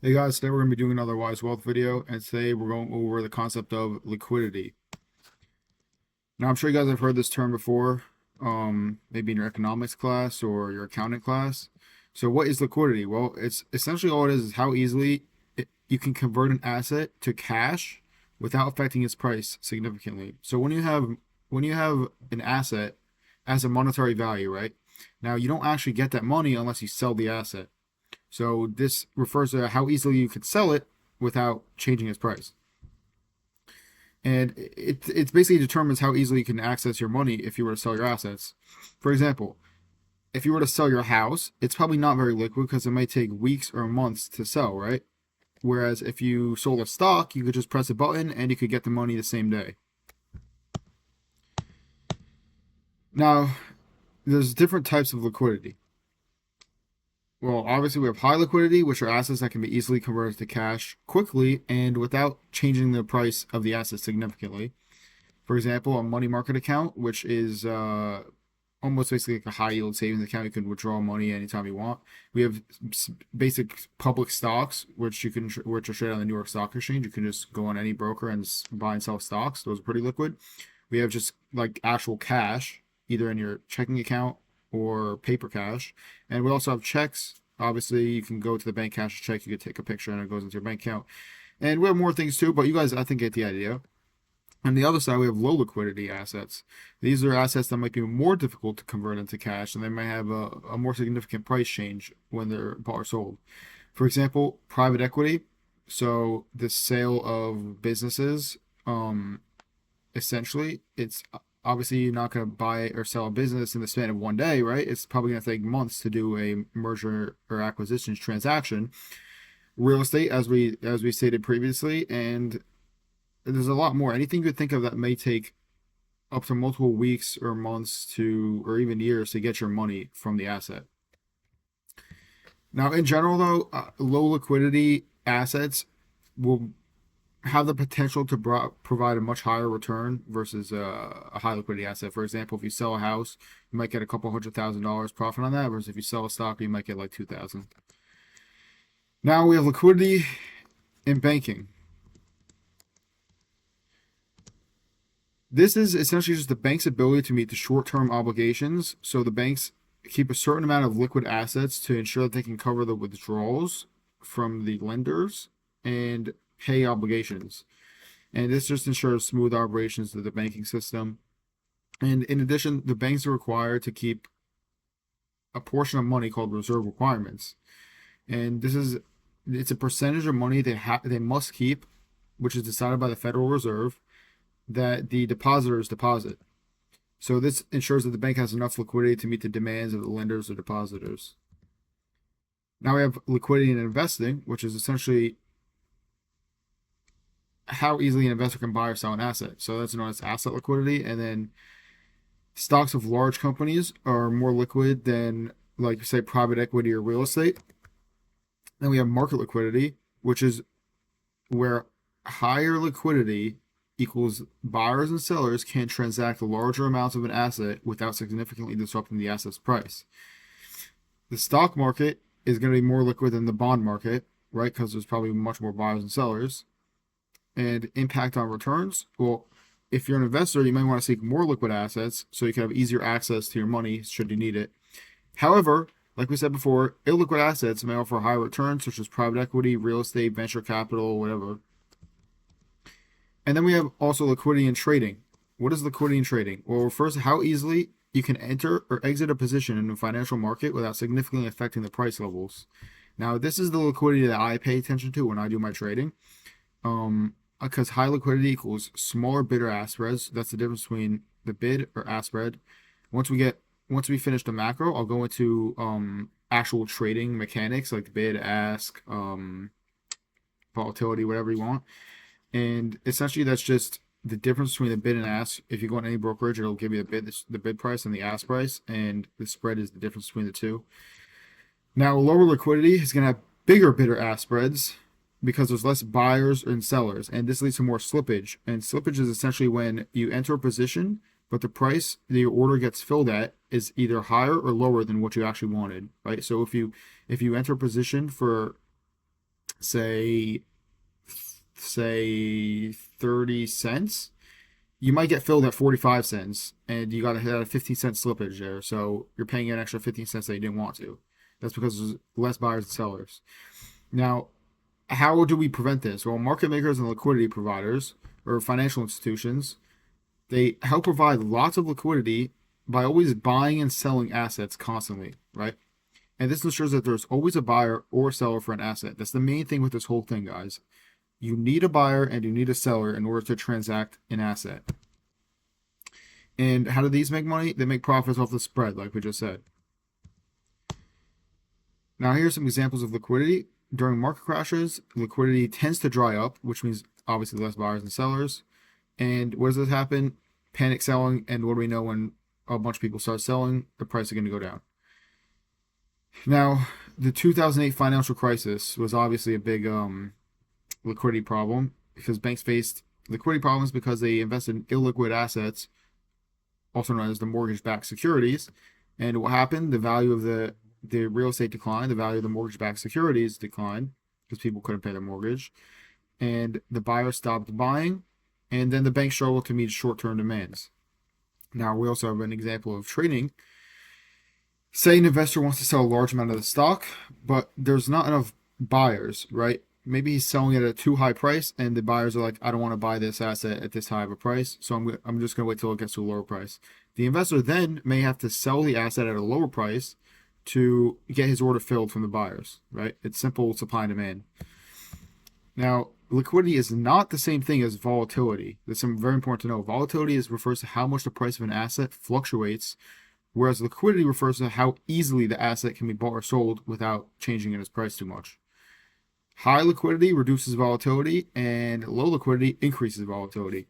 Hey guys, today we're going to be doing another Wise Wealth video, and today we're going over the concept of liquidity. Now, I'm sure you guys have heard this term before, maybe in your economics class or your accounting class. So, what is liquidity? Well, it's essentially all it is how easily you can convert an asset to cash without affecting its price significantly. So, when you have an asset as a monetary value, right? Now, you don't actually get that money unless you sell the asset. So this refers to how easily you could sell it without changing its price. And it basically determines how easily you can access your money if you were to sell your assets. For example, if you were to sell your house, it's probably not very liquid because it might take weeks or months to sell, right? Whereas if you sold a stock, you could just press a button and you could get the money the same day. Now, there's different types of liquidity. Well, obviously, we have high liquidity, which are assets that can be easily converted to cash quickly and without changing the price of the asset significantly. For example, a money market account, which is almost basically like a high yield savings account. You can withdraw money anytime you want. We have basic public stocks, which are traded on the New York Stock Exchange. You can just go on any broker and buy and sell stocks. Those are pretty liquid. We have just like actual cash, either in your checking account or paper cash. And we also have checks. Obviously, you can go to the bank, cash a check. You can take a picture, and it goes into your bank account. And we have more things too, but you guys, I think, get the idea. On the other side, we have low liquidity assets. These are assets that might be more difficult to convert into cash, and they might have a more significant price change when they're bought or sold. For example, private equity. So the sale of businesses, essentially, it's obviously you're not going to buy or sell a business in the span of one day, right? It's probably going to take months to do a merger or acquisitions transaction. Real estate, as we stated previously, and there's a lot more. Anything you could think of that may take up to multiple weeks or months to, or even years to get your money from the asset. Now, in general, though, low liquidity assets will have the potential to provide a much higher return versus a high liquidity asset. For example, if you sell a house, you might get a couple $100,000 profit on that, versus if you sell a stock, you might get like 2,000. Now we have liquidity in banking. This is essentially just the bank's ability to meet the short-term obligations. So the banks keep a certain amount of liquid assets to ensure that they can cover the withdrawals from the lenders and pay obligations. And this just ensures smooth operations of the banking system. And in addition, the banks are required to keep a portion of money called reserve requirements. And it's a percentage of money they must keep, which is decided by the Federal Reserve, that the depositors deposit. So this ensures that the bank has enough liquidity to meet the demands of the lenders or depositors. Now we have liquidity in investing, which is essentially how easily an investor can buy or sell an asset. So that's known as asset liquidity. And then stocks of large companies are more liquid than, like, say, private equity or real estate. Then we have market liquidity, which is where higher liquidity equals buyers and sellers can transact larger amounts of an asset without significantly disrupting the asset's price. The stock market is going to be more liquid than the bond market, right? Because there's probably much more buyers and sellers. And impact on returns. Well, if you're an investor, you might want to seek more liquid assets so you can have easier access to your money should you need it. However, like we said before, illiquid assets may offer high returns, such as private equity, real estate, venture capital, whatever. And then we have also liquidity in trading. What is liquidity in trading? Well, it refers to how easily you can enter or exit a position in a financial market without significantly affecting the price levels. Now, this is the liquidity that I pay attention to when I do my trading. Because high liquidity equals smaller bid or ask spreads. That's the difference between the bid or ask spread. Once we finish the macro, I'll go into actual trading mechanics like bid, ask, volatility, whatever you want. And essentially, that's just the difference between the bid and ask. If you go on any brokerage, it'll give you the bid price and the ask price, and the spread is the difference between the two. Now, lower liquidity is going to have bigger bid or ask spreads because there's less buyers and sellers, and this leads to more slippage. And slippage is essentially when you enter a position, but the price that your order gets filled at is either higher or lower than what you actually wanted, right? So if you enter a position for, say say 30 cents, you might get filled at 45 cents and you got to hit a 15-cent slippage there. So you're paying an extra 15 cents that you didn't want to. That's because there's less buyers and sellers. Now, how do we prevent this? Well, market makers and liquidity providers or financial institutions, they help provide lots of liquidity by always buying and selling assets constantly, right? And this ensures that there's always a buyer or a seller for an asset. That's the main thing with this whole thing, guys. You need a buyer and you need a seller in order to transact an asset. And how do these make money? They make profits off the spread, like we just said. Now, here's some examples of liquidity. During market crashes, liquidity tends to dry up, which means obviously less buyers and sellers. And what does this happen? Panic selling. And what do we know when a bunch of people start selling? The price is going to go down. Now, the 2008 financial crisis was obviously a big liquidity problem because banks faced liquidity problems because they invested in illiquid assets, also known as the mortgage-backed securities. And what happened? The value of the real estate declined, the value of the mortgage-backed securities declined because people couldn't pay their mortgage, and the buyers stopped buying, and then the bank struggled to meet short-term demands. Now, we also have an example of trading. Say an investor wants to sell a large amount of the stock, but there's not enough buyers, right? Maybe he's selling it at a too high price, and the buyers are like, I don't want to buy this asset at this high of a price, so I'm just going to wait till it gets to a lower price. The investor then may have to sell the asset at a lower price to get his order filled from the buyers, right? It's simple supply and demand. Now, liquidity is not the same thing as volatility. That's very important to know. Volatility refers to how much the price of an asset fluctuates, whereas liquidity refers to how easily the asset can be bought or sold without changing its price too much. High liquidity reduces volatility, and low liquidity increases volatility.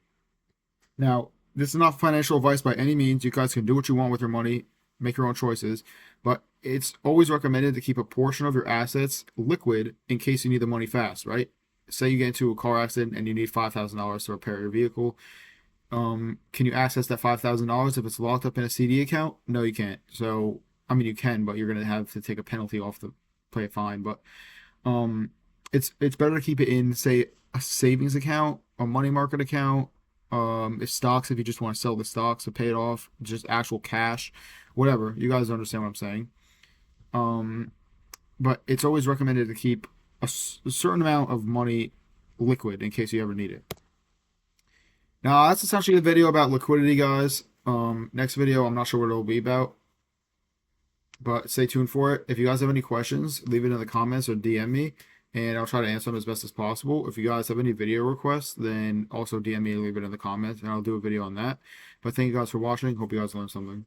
Now, this is not financial advice by any means. You guys can do what you want with your money, make your own choices, but it's always recommended to keep a portion of your assets liquid in case you need the money fast, right? Say you get into a car accident and you need $5,000 to repair your vehicle. Can you access that $5,000 if it's locked up in a CD account? No, you can't. So, I mean, you can, but you're going to have to take a penalty off the pay a fine. But it's better to keep it in, say, a savings account, a money market account, if stocks, if you just want to sell the stocks to pay it off, just actual cash, whatever. You guys understand what I'm saying. But it's always recommended to keep a certain amount of money liquid in case you ever need it. Now, that's essentially the video about liquidity, guys. Next video, I'm not sure what it'll be about, but stay tuned for it. If you guys have any questions, leave it in the comments or DM me, and I'll try to answer them as best as possible. If you guys have any video requests, then also DM me and leave it in the comments, and I'll do a video on that. But thank you guys for watching. Hope you guys learned something.